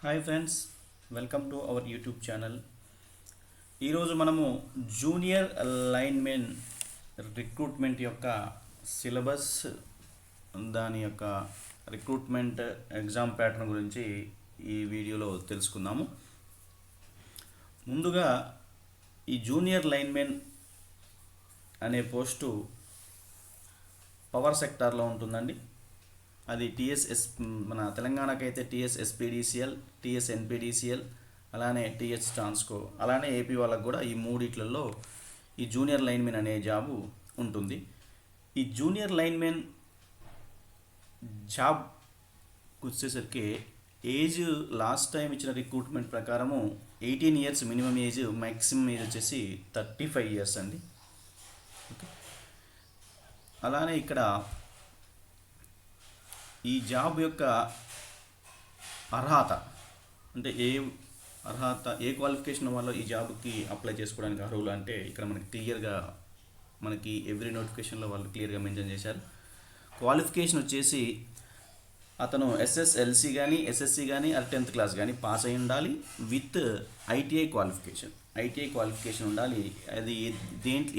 Hi friends, welcome to our YouTube channel. ఈరోజు మనము junior linemen recruitment యొక్క syllabus, దాని యొక్క రిక్రూట్మెంట్ ఎగ్జామ్ ప్యాటర్న్ గురించి ఈ వీడియోలో తెలుసుకుందాము. ముందుగా ఈ జూనియర్ లైన్మెన్ అనే పోస్టు పవర్ సెక్టార్లో ఉంటుందండి. అది మన తెలంగాణకైతే టీఎస్ ఎస్పీడీసీఎల్, టీఎస్ ఎన్పీడీసీఎల్, అలానే టీఎస్ ట్రాన్స్కో, అలానే ఏపీ వాళ్ళకు కూడా ఈ మూడిట్లలో ఈ జూనియర్ లైన్మెన్ అనే జాబు ఉంటుంది. ఈ జూనియర్ లైన్మెన్ జాబ్ వచ్చేసరికి ఏజ్ లాస్ట్ టైం ఇచ్చిన రిక్రూట్మెంట్ ప్రకారము 18 years minimum age, maximum age వచ్చేసి 35 ఇయర్స్ అండి. ఓకే, అలానే ఇక్కడ ఈ జాబ్ యొక్క అర్హత అంటే ఏ క్వాలిఫికేషన్ వల్ల ఈ జాబ్కి అప్లై చేసుకోవడానికి అర్హులు అంటే ఇక్కడ మనకి క్లియర్గా ఎవ్రీ నోటిఫికేషన్లో వాళ్ళు క్లియర్గా మెన్షన్ చేశారు. క్వాలిఫికేషన్ వచ్చేసి అతను ఎస్ఎస్ఎల్సి కానీ, ఎస్ఎస్సి కానీ, 10th క్లాస్ కానీ పాస్ అయి ఉండాలి విత్ ఐటీఐ క్వాలిఫికేషన్ ఉండాలి. అది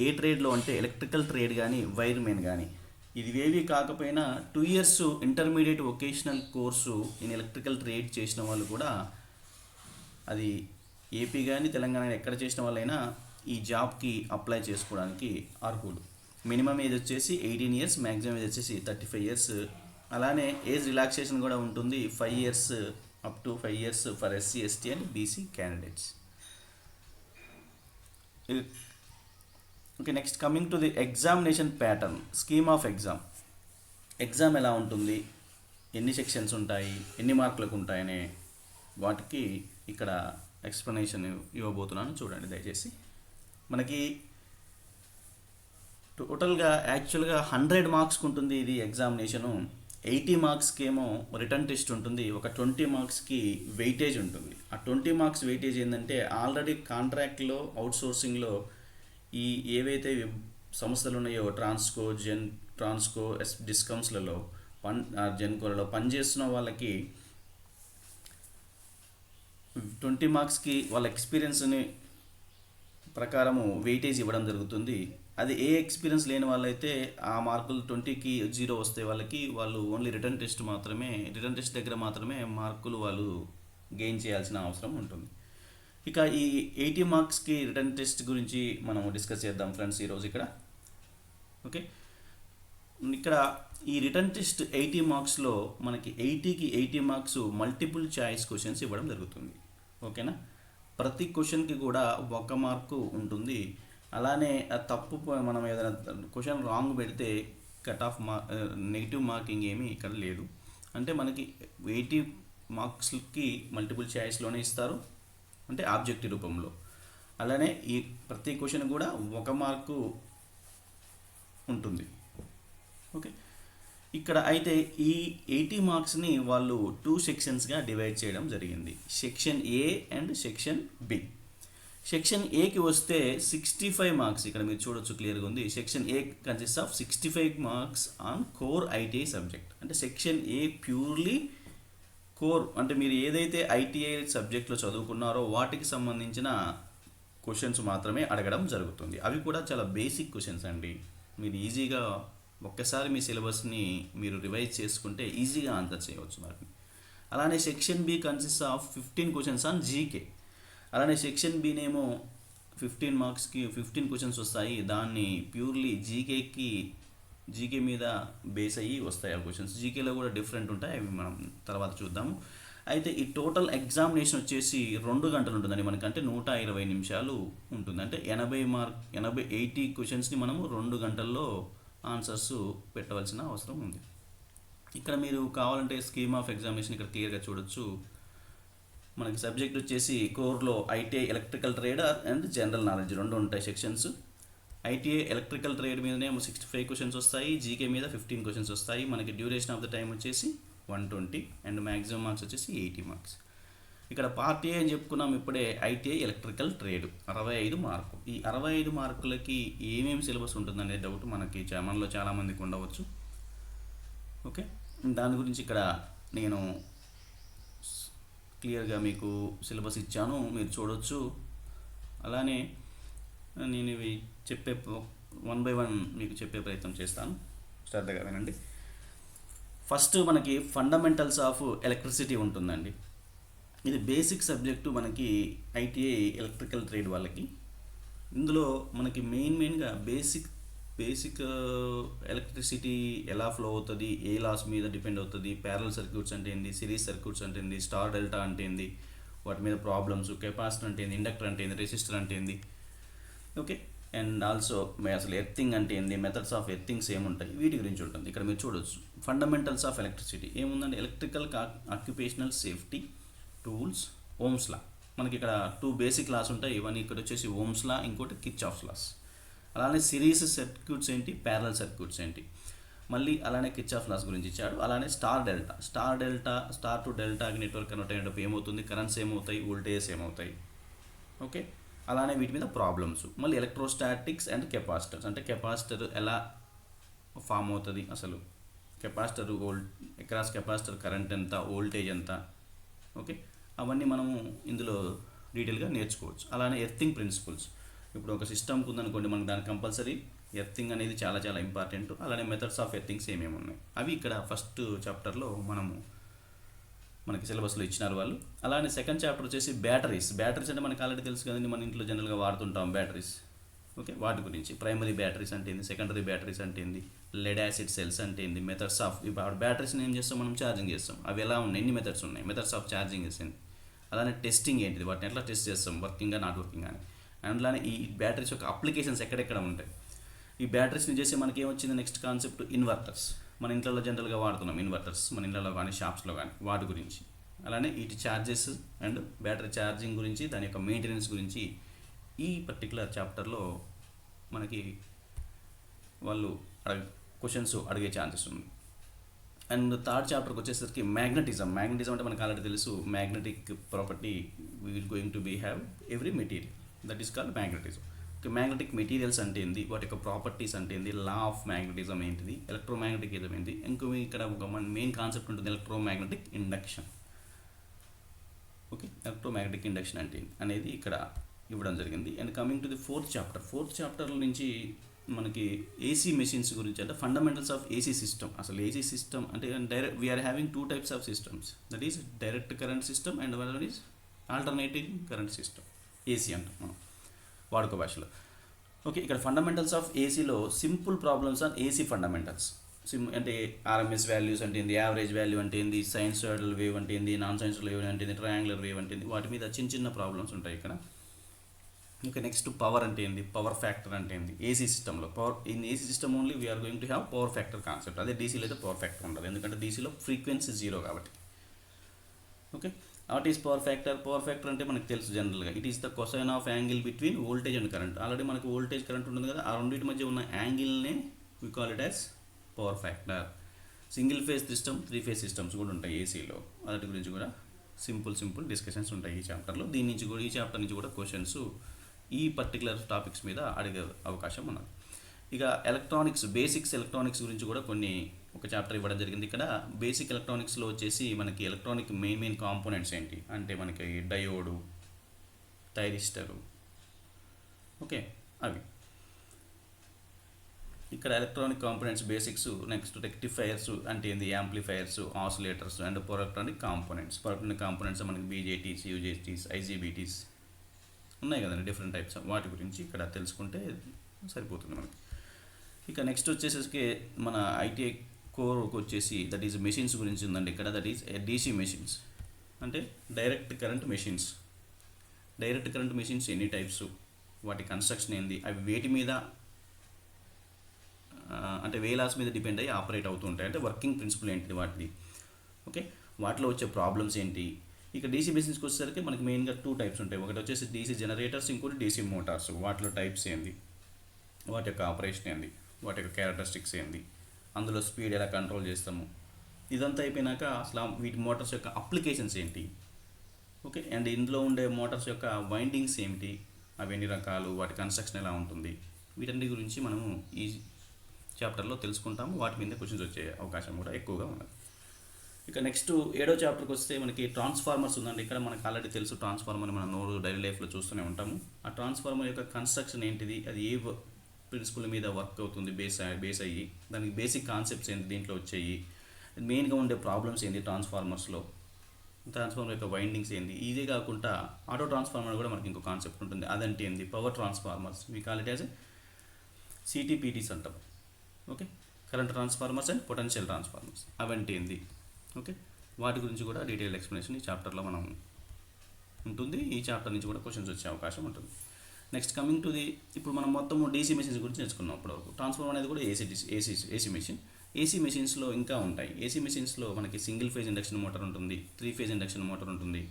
ఏ ట్రేడ్లో అంటే ఎలక్ట్రికల్ ట్రేడ్ కానీ, వైర్మెన్ కానీ, ఇవేవి కాకపోయినా 2 years intermediate vocational course in electrical trade చేసిన వాళ్ళు కూడా, అది ఏపీ కానీ తెలంగాణ ఎక్కడ చేసిన వాళ్ళైనా ఈ జాబ్కి అప్లై చేసుకోవడానికి అర్హులు. మినిమం ఏజ్ వచ్చేసి 18 ఇయర్స్, మ్యాక్సిమం ఏజ్ వచ్చేసి 35 ఇయర్స్. అలానే ఏజ్ రిలాక్సేషన్ కూడా ఉంటుంది, 5 years up to 5 years for SC, ST and BC candidates. Okay, next coming to the examination pattern, scheme of exam ఎలా ఉంటుంది, ఎన్ని సెక్షన్స్ ఉంటాయి, ఎన్ని మార్కులకు ఉంటాయనే వాటికి ఇక్కడ ఎక్స్ప్లెనేషన్ ఇవ్వబోతున్నాను, చూడండి దయచేసి. మనకి టోటల్గా యాక్చువల్గా 100 మార్క్స్కి ఉంటుంది ఇది ఎగ్జామినేషను. 80 మార్క్స్కి ఏమో రిటర్న్ టెస్ట్ ఉంటుంది, ఒక 20 మార్క్స్కి వెయిటేజ్ ఉంటుంది. ఆ 20 మార్క్స్ వెయిటేజ్ ఏంటంటే ఆల్రెడీ కాంట్రాక్ట్లో, అవుట్సోర్సింగ్లో ఈ ఏవైతే సంస్థలు ఉన్నాయో ట్రాన్స్కో డిస్కమ్స్లలో జెన్కోలలో పనిచేస్తున్న వాళ్ళకి 20 మార్క్స్కి వాళ్ళ ఎక్స్పీరియన్స్ని ప్రకారము వెయిటేజ్ ఇవ్వడం జరుగుతుంది. అది ఏ ఎక్స్పీరియన్స్ లేని వాళ్ళైతే ఆ మార్కులు 20కి 0 వస్తే వాళ్ళు ఓన్లీ రిటర్న్ టెస్ట్ దగ్గర మాత్రమే మార్కులు వాళ్ళు గెయిన్ చేయాల్సిన అవసరం ఉంటుంది. ఇక ఈ 80 మార్క్స్కి రిటర్న్ టెస్ట్ గురించి మనం డిస్కస్ చేద్దాం ఫ్రెండ్స్ ఈరోజు ఇక్కడ. ఓకే, ఇక్కడ ఈ రిటర్న్ టెస్ట్ 80 మార్క్స్లో మనకి 80కి 80 మార్క్స్ మల్టిపుల్ చాయిస్ క్వశ్చన్స్ ఇవ్వడం జరుగుతుంది. ఓకేనా, ప్రతి క్వశ్చన్కి కూడా 1 మార్కు ఉంటుంది. అలానే తప్పు మనం ఏదైనా క్వశ్చన్ రాంగ్ పెడితే నెగిటివ్ మార్కింగ్ ఏమీ ఇక్కడ లేదు. అంటే మనకి 80 మార్క్స్కి మల్టిపుల్ చాయిస్లోనే ఇస్తారు, అంటే ఆబ్జెక్టివ్ రూపంలో. అలానే ఈ ప్రతి క్వశ్చన్ కూడా 1 మార్కు ఉంటుంది. ఓకే, ఇక్కడ అయితే ఈ 80 మార్క్స్ని వాళ్ళు 2 సెక్షన్స్గా డివైడ్ చేయడం జరిగింది, section A and section B. Section ఏకి వస్తే 65 మార్క్స్, ఇక్కడ మీరు చూడొచ్చు క్లియర్గా ఉంది. Section A consist of 65 marks on core ITI subject. అంటే సెక్షన్ ఏ ప్యూర్లీ కోర్, అంటే మీరు ఏదైతే ఐటీఐ సబ్జెక్ట్లో చదువుకున్నారో వాటికి సంబంధించిన క్వశ్చన్స్ మాత్రమే అడగడం జరుగుతుంది. అవి కూడా చాలా బేసిక్ క్వశ్చన్స్ అండి. మీరు ఈజీగా ఒక్కసారి మీ సిలబస్ని మీరు రివైజ్ చేసుకుంటే ఈజీగా ఆన్సర్ చేయవచ్చు వాటిని. అలానే section B consist of 15 questions on GK. అలానే సెక్షన్ బినేమో 15 మార్క్స్కి 15 క్వశ్చన్స్ వస్తాయి. దాన్ని ప్యూర్లీ జీకే మీద బేస్ అయ్యి వస్తాయి ఆ క్వశ్చన్స్. జీకేలో కూడా డిఫరెంట్ ఉంటాయి, అవి మనం తర్వాత చూద్దాము. అయితే ఈ టోటల్ ఎగ్జామినేషన్ వచ్చేసి 2 గంటలు ఉంటుందండి మనకి, అంటే 120 నిమిషాలు ఉంటుంది. అంటే 80 క్వశ్చన్స్ని మనము 2 గంటల్లో ఆన్సర్స్ పెట్టవలసిన అవసరం ఉంది. ఇక్కడ మీరు కావాలంటే స్కీమ్ ఆఫ్ ఎగ్జామినేషన్ ఇక్కడ క్లియర్గా చూడొచ్చు. మనకి సబ్జెక్ట్ వచ్చేసి కోర్లో ITI electrical trade and general knowledge 2 ఉంటాయి సెక్షన్స్. ఐటీఐ ఎలక్ట్రికల్ ట్రేడ్ మీదనే 65 క్వశ్చన్స్ వస్తాయి, జీకే మీద 15 క్వశ్చన్స్ వస్తాయి. మనకి డ్యూరేషన్ ఆఫ్ ద టైం వచ్చేసి 120 అండ్ మ్యాక్సిమం మార్క్స్ వచ్చేసి 80 మార్క్స్. ఇక్కడ పార్ట్ ఏ అని చెప్పుకున్నాం ఇప్పుడే, ఐటీఐ ఎలక్ట్రికల్ ట్రేడ్ 65 మార్కు. ఈ 65 మార్కులకి ఏమేమి సిలబస్ ఉంటుందనే డౌట్ మనలో చాలామందికి ఉండవచ్చు. ఓకే, దాని గురించి ఇక్కడ నేను క్లియర్గా మీకు సిలబస్ ఇచ్చాను, మీరు చూడొచ్చు. అలానే నేను ఇవి చెప్పే వన్ బై వన్ మీకు చెప్పే ప్రయత్నం చేస్తాను, శ్రద్ధగా వినండి. ఫస్ట్ మనకి ఫండమెంటల్స్ ఆఫ్ ఎలక్ట్రిసిటీ ఉంటుందండి. ఇది బేసిక్ సబ్జెక్టు మనకి ఐటీఐ ఎలక్ట్రికల్ ట్రేడ్ వాళ్ళకి. ఇందులో మనకి మెయిన్గా బేసిక్ ఎలక్ట్రిసిటీ ఎలా ఫ్లో అవుతుంది, ఏ లాస్ మీద డిపెండ్ అవుతుంది, ప్యారలల్ సర్క్యూట్స్ అంటే ఏంది, సిరీస్ సర్క్యూట్స్ అంటే ఏంది, స్టార్ డెల్టా అంటే ఏంది, వాటి మీద ప్రాబ్లమ్స్, కెపాసిటర్ అంటే ఏంది, ఇండక్టర్ అంటే ఏంది, రెసిస్టర్ అంటే ఏంది, ఓకే. అండ్ ఆల్సో అసలు ఎర్తింగ్ అంటే ఏంది, మెథడ్స్ ఆఫ్ ఎర్తింగ్స్ ఏముంటాయి, వీటి గురించి ఉంటుంది. ఇక్కడ మీరు చూడొచ్చు ఫండమెంటల్స్ ఆఫ్ ఎలక్ట్రిసిటీ ఏముందండి, electrical occupational safety tools, Ohm's law. మనకి ఇక్కడ 2 బేసిక్ లాస్ ఉంటాయి. ఇవన్నీ ఇక్కడ వచ్చేసి ఓమ్స్ లా, ఇంకోటి కిర్చాఫ్స్ లాస్. అలానే సిరీస్ సర్క్యూట్స్ ఏంటి, ప్యారలల్ సర్క్యూట్స్ ఏంటి, మళ్ళీ అలానే కిర్చాఫ్ లాస్ గురించి ఇచ్చాడు. అలానే స్టార్ టు డెల్టాకి నెట్వర్క్ కనెక్ట్ అయినప్పుడు ఏమవుతుంది, కరెంట్స్ ఏమవుతాయి, వోల్టేజెస్ ఏమవుతాయి, ఓకే. అలానే వీటి మీద ప్రాబ్లమ్స్. మళ్ళీ ఎలక్ట్రోస్టాటిక్స్ అండ్ కెపాసిటర్స్, అంటే కెపాసిటర్ ఎలా ఫామ్ అవుతుంది, అసలు కెపాసిటర్ ఎక్రాస్ కెపాసిటర్ కరెంట్ ఎంత, వోల్టేజ్ ఎంత, ఓకే. అవన్నీ మనము ఇందులో డీటెయిల్గా నేర్చుకోవచ్చు. అలానే ఎర్తింగ్ ప్రిన్సిపల్స్. ఇప్పుడు ఒక సిస్టమ్కి ఉందనుకోండి, మనకు దానికి కంపల్సరీ ఎర్తింగ్ అనేది చాలా చాలా ఇంపార్టెంట్. అలానే మెథడ్స్ ఆఫ్ ఎర్తింగ్స్ ఏమేమి ఉన్నాయి అవి ఇక్కడ ఫస్ట్ చాప్టర్లో మనకి సిలబస్లో ఇచ్చినారు వాళ్ళు. అలానే సెకండ్ చాప్టర్ వచ్చేసి బ్యాటరీస్ అంటే మనకు ఆల్రెడీ తెలుసు కదండి, మన ఇంట్లో జనరల్గా వాడుతుంటాం బ్యాటరీస్, ఓకే. వాటి గురించి ప్రైమరీ బ్యాటరీస్ అంటే ఏంది, సెకండరీ బ్యాటరీస్ అంటే ఏంది, లెడ్ యాసిడ్ సెల్స్ అంటే ఏంది, మెథడ్స్ ఆఫ్ బ్యాటరీస్ని ఏం చేస్తాం మనం, ఛార్జింగ్ చేస్తాం. అవి ఎలా ఉన్నాయి, ఎన్ని మెథడ్స్ ఉన్నాయి, మెథడ్స్ ఆఫ్ ఛార్జింగ్ ఏంటి, అలానే టెస్టింగ్ ఏంటిది, వాటిని ఎట్లా టెస్ట్ చేస్తాం, వర్కింగ్గా నాట్ వర్కింగ్ అని. అండ్ అలానే ఈ బ్యాటరీస్ యొక్క అప్లికేషన్స్ ఎక్కడెక్కడ ఉంటాయి. ఈ బ్యాటరీస్ని చేసి మనకి ఏమొచ్చింది నెక్స్ట్ కాన్సెప్ట్, ఇన్వర్టర్స్. మన ఇంట్లో జనరల్గా వాడుతున్నాం ఇన్వర్టర్స్, మన ఇళ్ళలో కానీ షాప్స్లో కానీ, వాటి గురించి. అలానే వీటి ఛార్జెస్ అండ్ బ్యాటరీ ఛార్జింగ్ గురించి, దాని యొక్క మెయింటెనెన్స్ గురించి ఈ పర్టికులర్ చాప్టర్లో మనకి వాళ్ళు క్వశ్చన్స్ అడిగే ఛాన్సెస్ ఉంది. అండ్ థర్డ్ చాప్టర్కి వచ్చేసరికి మ్యాగ్నెటిజం అంటే మనకు ఆల్రెడీ తెలుసు, magnetic property we are going to be have every material, that is called magnetism. Magnetic materials అంటే ఏంది, వాటి యొక్క ప్రాపర్టీస్ అంటే ఏంది, లా ఆఫ్ మ్యాగ్నెటిజం ఏంటిది, ఎలక్ట్రోమాగ్నెటిజం ఏంటి, ఇంకో ఇక్కడ ఒక మెయిన్ కాన్సెప్ట్ ఉంటుంది, electromagnetic induction, okay. Electromagnetic induction అంటే అనేది ఇక్కడ ఇవ్వడం జరిగింది. And coming to the fourth chapter నుంచి మనకి ఏసీ మెషిన్స్ గురించి, అంటే ఫండమెంటల్స్ ఆఫ్ ఏసీ సిస్టమ్. అసలు ఏసీ సిస్టమ్ అంటే we are having 2 types of systems, that is direct current system and one is alternating current system, AC అంటాం మనం వాడుక భాషలో, ఓకే. ఇక్కడ ఫండమెంటల్స్ ఆఫ్ ఏసీలో simple problems on AC fundamentals. అంటే RMS values అంటే ఏంది, యావరేజ్ వాల్యూ అంటే ఏంది, సైన్సాయిడల్ వేవ్ అంటే ఏంది, నాన్ సైన్సాయిడల్ వేవ్ అంటే ఏంది, ట్రయాంగులర్ వేవ్ అంటే ఏంది, వాటి మీద చిన్న ప్రాబ్లమ్స్ ఉంటాయి ఇక్కడ. ఇంకా నెక్స్ట్ పవర్ అంటే ఏంది, పవర్ ఫ్యాక్టర్ అంటే ఏంది, ఏసీ సిస్టంలో in AC system only we are going to have power factor concept. అదే డీసీలో అయితే పవర్ ఫ్యాక్టర్ ఉండదు, ఎందుకంటే డీసీలో ఫ్రీక్వెన్సీ 0 కాబట్టి, okay. What is power factor అంటే మనకు తెలుసు జనరల్గా, it is the cosine of angle between voltage and current. Already మనకు వోల్టేజ్ కరెంట్ ఉంటుంది కదా, ఆ రెండింటి మధ్య ఉన్న యాంగిల్నే we call it as power factor. Single phase system, 3 phase systems కూడా ఉంటాయి ఏసీలో, వాటి గురించి కూడా సింపుల్ డిస్కషన్స్ ఉంటాయి ఈ చాప్టర్లో. ఈ చాప్టర్ నుంచి కూడా క్వశ్చన్స్ ఈ పర్టికులర్ టాపిక్స్ మీద అడిగే అవకాశం ఉన్నది. ఇక బేసిక్స్ ఎలక్ట్రానిక్స్ గురించి కూడా ఒక చాప్టర్ ఇవ్వడం జరిగింది. ఇక్కడ బేసిక్ ఎలక్ట్రానిక్స్లో వచ్చేసి మనకి ఎలక్ట్రానిక్ మెయిన్ కాంపోనెంట్స్ ఏంటి అంటే మనకి డయోడు, థైరిస్టరు, ఓకే, అవి ఇక్కడ electronic components basics. Next rectifiers అంటే ఏంది, amplifiers, oscillators and power electronic components మనకి బీజేటీస్, యూజేటీస్, ఐజీబీటీస్ ఉన్నాయి కదండి, డిఫరెంట్ టైప్స్. వాటి గురించి ఇక్కడ తెలుసుకుంటే సరిపోతుంది మనకి. ఇక నెక్స్ట్ వచ్చేసరికి మన ఐటీఐ కోర్కి వచ్చేసి దట్ ఈజ్ మెషిన్స్ గురించి ఉందండి ఇక్కడ. దట్ ఈజ్ డీసీ మెషిన్స్ అంటే డైరెక్ట్ కరెంట్ మెషిన్స్ ఎన్ని టైప్స్, వాటి కన్స్ట్రక్షన్ ఏంది, అవి వేటి మీద అంటే వేలాస్ మీద డిపెండ్ అయ్యి ఆపరేట్ అవుతూ ఉంటాయి, అంటే వర్కింగ్ ప్రిన్సిపల్ ఏంటిది వాటిది, ఓకే. వాటిలో వచ్చే ప్రాబ్లమ్స్ ఏంటి. ఇక డీసీ మెషిన్స్కి వచ్చేసరికి మనకి మెయిన్గా 2 types ఉంటాయి, ఒకటి వచ్చేసి డీసీ జనరేటర్స్, ఇంకోటి డీసీ మోటార్స్. వాటిలో టైప్స్ ఏంది, వాటి యొక్క ఆపరేషన్ ఏంది, వాటి యొక్క క్యారెక్టరిస్టిక్స్ ఏంది, అందులో స్పీడ్ ఎలా కంట్రోల్ చేస్తాము, ఇదంతా అయిపోయినాక అసలు వీటి మోటార్స్ యొక్క అప్లికేషన్స్ ఏంటి, ఓకే. అండ్ ఇందులో ఉండే మోటార్స్ యొక్క వైండింగ్స్ ఏమిటి, అవి ఎన్ని రకాలు, వాటి కన్స్ట్రక్షన్ ఎలా ఉంటుంది, వీటన్నిటి గురించి మనము ఈ చాప్టర్లో తెలుసుకుంటాము. వాటి మీద క్వశ్చన్స్ వచ్చే అవకాశం కూడా ఎక్కువగా ఉన్నది. ఇక నెక్స్ట్ 7వ చాప్టర్కి వస్తే మనకి ట్రాన్స్ఫార్మర్స్ ఉందండి. ఇక్కడ మనకు ఆల్రెడీ తెలుసు ట్రాన్స్ఫార్మర్ మనం డైలీ లైఫ్లో చూస్తూనే ఉంటాము. ఆ ట్రాన్స్ఫార్మర్ యొక్క కన్స్ట్రక్షన్ ఏంటిది, అది ఏ ప్రిన్సిపల్ మీద వర్క్ అవుతుంది, బేస్ అయ్యి దానికి బేసిక్ కాన్సెప్ట్స్ ఏంటి దీంట్లో వచ్చాయి, మెయిన్గా ఉండే ప్రాబ్లమ్స్ ఏంటి ట్రాన్స్ఫార్మర్స్లో, ట్రాన్స్ఫార్మర్ యొక్క వైండింగ్స్ ఏంటి. ఇదే కాకుండా ఆటో ట్రాన్స్ఫార్మర్ కూడా మనకి ఇంకో కాన్సెప్ట్ ఉంటుంది. అదంటే ఏంటి, power transformers, we call it as CTPTs అంటాం. Okay, current transformers and potential transformers అవంటే ఏంది. ఓకే, వాటి గురించి కూడా డీటెయిల్ ఎక్స్ప్లెనేషన్ ఈ చాప్టర్లో మనం ఉంటుంది. ఈ చాప్టర్ నుంచి కూడా క్వశ్చన్స్ వచ్చే అవకాశం ఉంటుంది. నెక్స్ట్ కమింగ్ టు ది, ఇప్పుడు మనం మొత్తం డీసీ మెషిన్స్ గురించి నేర్చుకున్నాం. ఇప్పటివరకు ట్రాన్స్ఫార్మర్ అనేది కూడా ఏసీ మెషిన్. ఏసీ మెషిన్స్లో ఇంకా ఉంటాయి. ఏసీ మెషిన్స్లో మనకి సింగిల్ ఫేజ్ ఇండక్షన్ మోటార్ ఉంటుంది, 3 ఫేజ్ ఇండక్షన్ మోటార్ ఉంటుంది.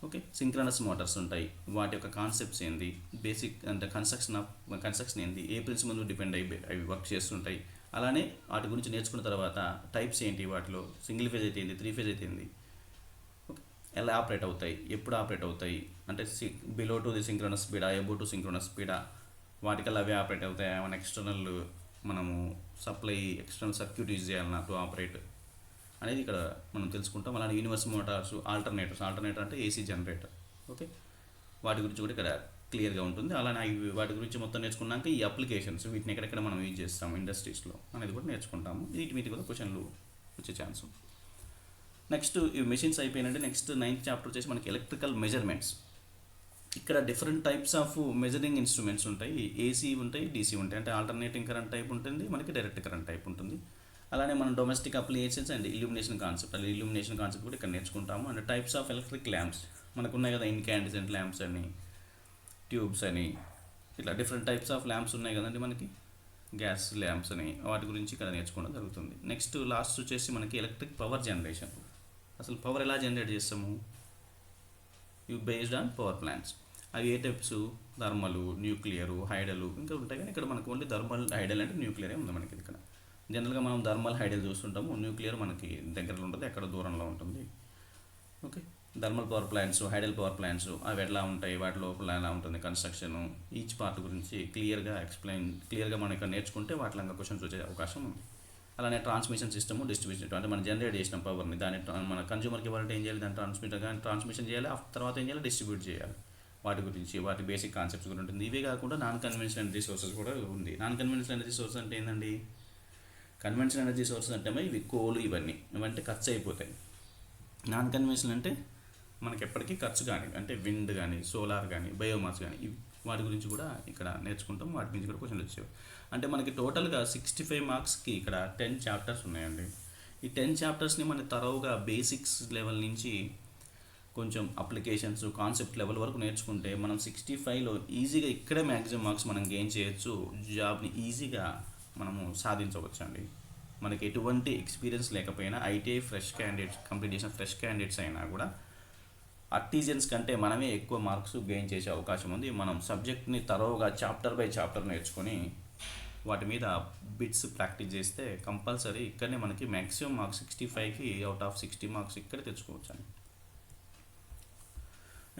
ఓకే, సింక్రనస్ మోటార్స్ ఉంటాయి. వాటి యొక్క కాన్సెప్ట్స్ ఏంది, బేసిక్ అంటే కన్స్ట్రక్షన్ ఏంది, ఏ ప్రిన్సిపల్ మీద డిపెండ్ అయ్యి అవి వర్క్ చేస్తుంటాయి. అలానే వాటి గురించి నేర్చుకున్న తర్వాత టైప్స్ ఏంటి, వాటిలో సింగిల్ ఫేజ్ అయితే ఏంది, 3 ఫేజ్ అయితే ఏంది, ఓకే, ఎలా ఆపరేట్ అవుతాయి, ఎప్పుడు ఆపరేట్ అవుతాయి, అంటే బిలో టు ది సింక్రోనస్ స్పీడా, ఎబో టు సింక్రోనస్ స్పీడా, వాటికల్లా అవే ఆపరేట్ అవుతాయి. ఏమైనా ఎక్స్టర్నల్ మనము సప్లై ఎక్స్టర్నల్ సర్క్యూట్ యూజ్ చేయాలన్నా టు ఆపరేట్ అనేది ఇక్కడ మనం తెలుసుకుంటాం. అలానే యూనివర్స్ మోటార్స్, ఆల్టర్నేటర్ అంటే ఏసీ జనరేటర్. ఓకే, వాటి గురించి కూడా ఇక్కడ క్లియర్గా ఉంటుంది. అలానే వాటి గురించి మొత్తం నేర్చుకున్నాక ఈ అప్లికేషన్స్, వీటిని ఎక్కడెక్కడ మనం యూజ్ చేస్తాము ఇండస్ట్రీస్లో అనేది కూడా నేర్చుకుంటాము. వీటి మీద కూడా క్వశ్చన్లు వచ్చే ఛాన్స్. నెక్స్ట్ ఈ మెషిన్స్ అయిపోయినంటే నెక్స్ట్ 9th చాప్టర్ వచ్చేసి మనకి ఎలక్ట్రికల్ మెజర్మెంట్స్. ఇక్కడ different types of measuring instruments ఉంటాయి. ఏసీ ఉంటాయి, డీసీ ఉంటాయి. అంటే ఆల్టర్నేటింగ్ కరెంట్ టైప్ ఉంటుంది, మనకి డైరెక్ట్ కరెంట్ టైప్ ఉంటుంది. అలానే మనం domestic applications and illumination concept, అది ఇల్యూమినేషన్ కాన్సెప్ట్ కూడా ఇక్కడ నేర్చుకుంటాము. And types of electric lamps మనకు ఉన్నాయి కదా, ఇన్కాండిసెంట్ ల్యాంప్స్ అని, ట్యూబ్స్ అని, ఇట్లా డిఫరెంట్ టైప్స్ ఆఫ్ ల్యాంప్స్ ఉన్నాయి కదండి మనకి, గ్యాస్ ల్యాంప్స్ అని, వాటి గురించి ఇక్కడ నేర్చుకోవడం జరుగుతుంది. నెక్స్ట్ లాస్ట్ వచ్చేసి మనకి ఎలక్ట్రిక్ పవర్ జనరేషన్. అసలు పవర్ ఎలా జనరేట్ చేస్తాము, ఇవి బేస్డ్ ఆన్ పవర్ ప్లాంట్స్. అవి ఏ టైప్స్, థర్మల్, న్యూక్లియర్, హైడల్ ఇంకా ఉంటాయి. కానీ ఇక్కడ మనకు ఓన్లీ థర్మల్, హైడల్ అంటే న్యూక్లియరే ఉంది మనకి ఇక్కడ. జనరల్గా మనం థర్మల్, హైడల్ చూస్తుంటాము. న్యూక్లియర్ మనకి దగ్గరలో ఉంటుంది, ఎక్కడ దూరంలో ఉంటుంది. Okay, thermal power plants, hydel power plants అవి ఎట్లా ఉంటాయి, వాటి లోపల ఎలా ఉంటుంది కన్స్ట్రక్షన్, ఈచ్ పార్ట్ గురించి క్లియర్గా మనం ఇక్కడ నేర్చుకుంటే వాటిలో క్వశ్చన్స్ వచ్చే అవకాశం ఉంది. అలానే ట్రాన్స్మిషన్ సిస్టమ్, డిస్ట్రిబ్యూషన్, అంటే మనం జనరేట్ చేసిన పవర్ని దాన్ని మన కన్జ్యూమర్కి ఇవ్వాలంటే ఏం చేయాలి, దాన్ని ట్రాన్స్మిషన్ చేయాలి, తర్వాత ఏం చేయాలి, డిస్ట్రిబ్యూట్ చేయాలి. వాటి గురించి, వాటి బేసిక్ కాన్సెప్ట్స్ కూడా ఉంటుంది. ఇవే కాకుండా నాన్ కన్వెన్షనల్ ఎనర్జీ సోర్సెస్ కూడా ఉంది. నాన్ కన్వెన్షనల్ ఎనర్జీ సోర్స్ అంటే ఏంటండి, కన్వెన్షనల్ ఎనర్జీ సోర్సెస్ అంటే ఇవి కోలు, ఇవంటే ఖర్చు అయిపోతాయి. నాన్ కన్వెన్షనల్ అంటే మనకి ఎప్పటికీ ఖర్చు కానీ, అంటే విండ్ కానీ, సోలార్ కానీ, బయోమాస్ కానీ, వాటి గురించి కూడా ఇక్కడ నేర్చుకుంటాం. వాటి గురించి కూడా క్వశ్చన్లు వచ్చేవి. అంటే మనకి టోటల్గా 65 మార్క్స్కి ఇక్కడ 10 చాప్టర్స్ ఉన్నాయండి. ఈ 10 చాప్టర్స్ని మన తరోగా బేసిక్స్ లెవెల్ నుంచి కొంచెం అప్లికేషన్స్, కాన్సెప్ట్ లెవెల్ వరకు నేర్చుకుంటే మనం 65లో ఈజీగా ఇక్కడే మ్యాక్సిమం మార్క్స్ మనం గెయిన్ చేయొచ్చు. జాబ్ని ఈజీగా మనము సాధించవచ్చు అండి. మనకి ఎటువంటి ఎక్స్పీరియన్స్ లేకపోయినా, ఐటీఐ ఫ్రెష్ క్యాండిడేట్స్, కంప్లీట్ చేసిన ఫ్రెష్ క్యాండిడేట్స్ అయినా కూడా ఆర్టిజన్స్ కంటే మనమే ఎక్కువ మార్క్స్ గెయిన్ చేసే అవకాశం ఉంది. మనం సబ్జెక్ట్ని తరోగా చాప్టర్ బై చాప్టర్ నేర్చుకొని వాటి మీద బిట్స్ ప్రాక్టీస్ చేస్తే కంపల్సరీ ఇక్కడనే మనకి మ్యాక్సిమం మార్క్స్ 65కి అవుట్ ఆఫ్ 60 మార్క్స్ ఇక్కడ తెచ్చుకోవచ్చు అండి.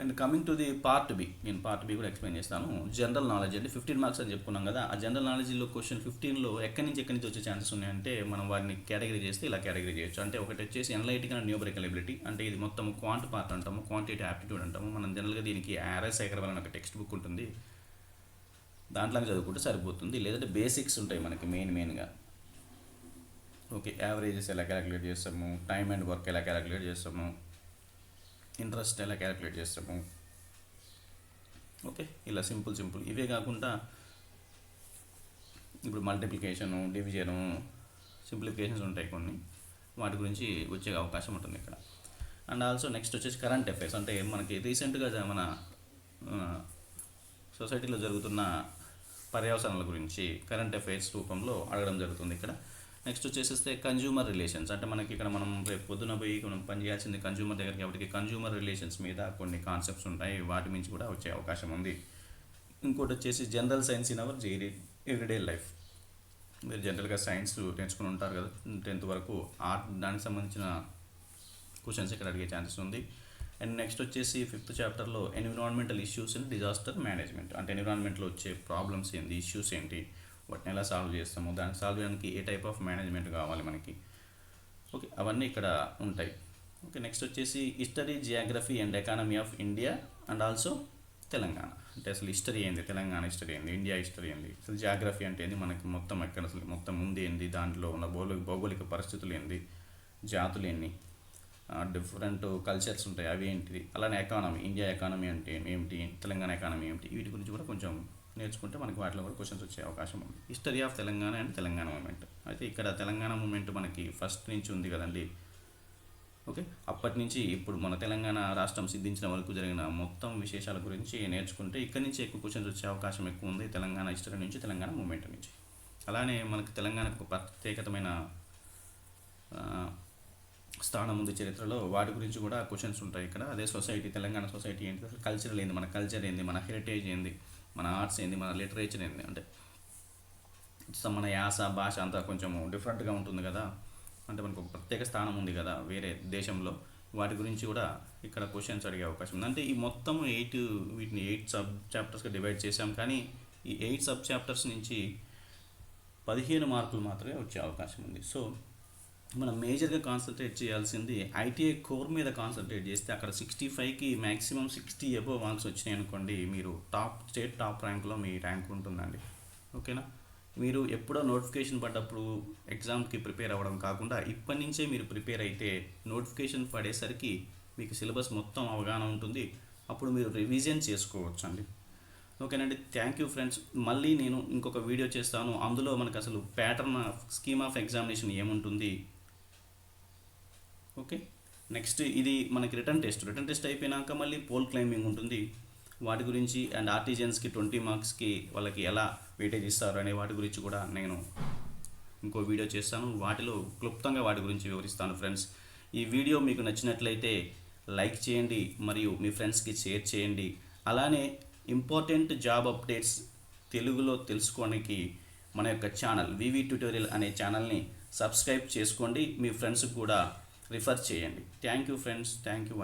And coming to the part B, నేను పార్ట్ బి కూడా ఎక్స్ప్లెయిన్ చేస్తాను. జనరల్ నాలెడ్జ్ అంటే 15 మార్క్స్ అని చెప్పుకున్నాం కదా. ఆ జనరల్ నాలెడ్జ్లో క్వశ్చన్ 15లో ఎక్కడి నుంచి వచ్చే ఛాన్సెస్ ఉన్నాయంటే మనం వాటిని కేటగిరీ చేస్తే ఇలా కేటగిరీ చేయొచ్చు. అంటే ఒకటి వచ్చేసి ఎనలైటికల్ అండ్ న్యూమరికల్ ఎబిలిటీ, అంటే ఇది మొత్తం క్వాంట్ పార్ట్ అంటాము, క్వాంటిటేటివ్ ఆప్టిట్యూడ్ అంటాము. మనం జనరల్గా దీనికి ఆర్ఎస్ అగర్వాల్ అని ఒక టెక్స్ట్ బుక్ ఉంటుంది, దాంట్లో చదువుకుంటే సరిపోతుంది. లేదంటే బేసిక్స్ ఉంటాయి మనకి మెయిన్గా. ఓకే, యావరేజెస్ ఎలా క్యాలిక్యులేట్ చేస్తాము, టైమ్ అండ్ వర్క్ ఎలా క్యాలిక్యులేట్ చేస్తాము, ఇంట్రెస్ట్ ఎలా క్యాలిక్యులేట్ చేస్తాము. ఓకే, ఇలా సింపుల్ ఇవే కాకుండా ఇప్పుడు మల్టిప్లికేషను, డివిజను, సింప్లిఫికేషన్స్ ఉంటాయి కొన్ని, వాటి గురించి వచ్చే అవకాశం ఉంటుంది ఇక్కడ. అండ్ ఆల్సో నెక్స్ట్ వచ్చేసి కరెంట్ అఫైర్స్, అంటే మనకి రీసెంట్గా మన సొసైటీలో జరుగుతున్న పర్యవసానాల గురించి కరెంట్ అఫైర్స్ రూపంలో అడగడం జరుగుతుంది ఇక్కడ. నెక్స్ట్ వచ్చేసేస్తే కన్జ్యూమర్ రిలేషన్స్, అంటే మనకి ఇక్కడ మనం రేపు పొద్దున పోయి మనం పని చేయాల్సింది కన్జ్యూమర్ దగ్గర కాబట్టి కన్జ్యూమర్ రిలేషన్స్ మీద కొన్ని కాన్సెప్ట్స్ ఉంటాయి, వాటి నుంచి కూడా వచ్చే అవకాశం ఉంది. ఇంకోటి వచ్చేసి general science in our everyday life. మీరు జనరల్గా సైన్స్ నేర్చుకుని ఉంటారు కదా 10th వరకు, దానికి సంబంధించిన క్వశ్చన్స్ ఇక్కడ అడిగే ఛాన్సెస్ ఉంది. అండ్ నెక్స్ట్ వచ్చేసి 5th చాప్టర్లో environmental issues and disaster management, అంటే ఎన్విరాన్మెంట్లో వచ్చే ప్రాబ్లమ్స్ ఏంటి, ఇష్యూస్ ఏంటి, వాటిని ఎలా సాల్వ్ చేస్తాము, దాన్ని సాల్వ్ చేయడానికి ఏ టైప్ ఆఫ్ మేనేజ్మెంట్ కావాలి మనకి, ఓకే, అవన్నీ ఇక్కడ ఉంటాయి. ఓకే, నెక్స్ట్ వచ్చేసి history, Geography and economy of India and also Telangana. అంటే అసలు హిస్టరీ ఏంది, తెలంగాణ హిస్టరీ ఏంది, ఇండియా హిస్టరీ ఏంది, అసలు జియోగ్రఫీ అంటే ఏంది, మనకి మొత్తం ఎక్కడ అసలు మొత్తం ఉంది ఏంది, దాంట్లో ఉన్న భౌగోళిక పరిస్థితులు ఏంది, జాతులు ఎన్ని, డిఫరెంట్ కల్చర్స్ ఉంటాయి అవి ఏంటిది, అలానే ఎకానమీ, ఇండియా ఎకానమీ అంటే ఏమిటి, తెలంగాణ ఎకానమీ ఏమిటి, వీటి గురించి కూడా కొంచెం నేర్చుకుంటే మనకి వాటిలో కూడా క్వశ్చన్స్ వచ్చే అవకాశం ఉంది. History of Telangana and Telangana movement. అయితే ఇక్కడ తెలంగాణ మూమెంట్ మనకి ఫస్ట్ నుంచి ఉంది కదండి. ఓకే, అప్పటి నుంచి ఇప్పుడు మన తెలంగాణ రాష్ట్రం సిద్ధించిన వరకు జరిగిన మొత్తం విశేషాల గురించి నేర్చుకుంటే ఇక్కడ నుంచి ఎక్కువ క్వశ్చన్స్ వచ్చే అవకాశం ఎక్కువ ఉంది, తెలంగాణ హిస్టరీ నుంచి, తెలంగాణ మూమెంట్ నుంచి. అలానే మనకి తెలంగాణకు ఒక ప్రత్యేకతమైన స్థానం ఉంది చరిత్రలో, వాటి గురించి కూడా క్వశ్చన్స్ ఉంటాయి ఇక్కడ. అదే సొసైటీ, తెలంగాణ సొసైటీ ఏంటి, అసలు కల్చరల్ ఏంది, మన కల్చర్ ఏంది, మన హెరిటేజ్ ఏంది, మన ఆర్ట్స్ ఏంది, మన లిటరేచర్ ఏంది, అంటే మన యాస భాష అంతా కొంచెం డిఫరెంట్గా ఉంటుంది కదా, అంటే మనకు ఒక ప్రత్యేక స్థానం ఉంది కదా వేరే దేశంలో, వాటి గురించి కూడా ఇక్కడ క్వశ్చన్స్ అడిగే అవకాశం ఉంది. అంటే ఈ మొత్తం వీటిని 8 సబ్ చాప్టర్స్గా డివైడ్ చేశాం, కానీ ఈ 8 సబ్ చాప్టర్స్ నుంచి 15 మార్కులు మాత్రమే వచ్చే అవకాశం ఉంది. సో మనం మేజర్గా కాన్సన్ట్రేట్ చేయాల్సింది ఐటీఐ కోర్ మీద కాన్సన్ట్రేట్ చేస్తే అక్కడ 65కి మ్యాక్సిమం 60 అబోవ్ మార్క్స్ వచ్చినాయి అనుకోండి, మీరు స్టేట్ టాప్ ర్యాంక్లో మీ ర్యాంక్ ఉంటుందండి. ఓకేనా, మీరు ఎప్పుడో నోటిఫికేషన్ పడ్డప్పుడు ఎగ్జామ్కి ప్రిపేర్ అవ్వడం కాకుండా ఇప్పటి నుంచే మీరు ప్రిపేర్ అయితే నోటిఫికేషన్ పడేసరికి మీకు సిలబస్ మొత్తం అవగాహన ఉంటుంది, అప్పుడు మీరు రివిజన్ చేసుకోవచ్చు అండి. ఓకేనండి, థ్యాంక్ యూ ఫ్రెండ్స్. మళ్ళీ నేను ఇంకొక వీడియో చేస్తాను, అందులో మనకు అసలు ప్యాటర్న్ స్కీమ్ ఆఫ్ ఎగ్జామినేషన్ ఏముంటుంది. ఓకే, నెక్స్ట్ ఇది మనకి రిటర్న్ టెస్ట్ అయిపోయినాక మళ్ళీ పోల్ క్లైంబింగ్ ఉంటుంది, వాటి గురించి అండ్ ఆర్టిజన్స్కి 20 మార్క్స్కి వాళ్ళకి ఎలా వెయిటేజ్ ఇస్తారు అనే వాటి గురించి కూడా నేను ఇంకో వీడియో చేస్తాను, వాటిలో క్లుప్తంగా వాటి గురించి వివరిస్తాను. ఫ్రెండ్స్, ఈ వీడియో మీకు నచ్చినట్లయితే లైక్ చేయండి మరియు మీ ఫ్రెండ్స్కి షేర్ చేయండి. అలానే ఇంపార్టెంట్ జాబ్ అప్డేట్స్ తెలుగులో తెలుసుకోవడానికి మన యొక్క ఛానల్ వివి ట్యుటోరియల్ అనే ఛానల్ని సబ్స్క్రైబ్ చేసుకోండి, మీ ఫ్రెండ్స్కి కూడా రిఫర్ చేయండి. Thank you friends, thank you.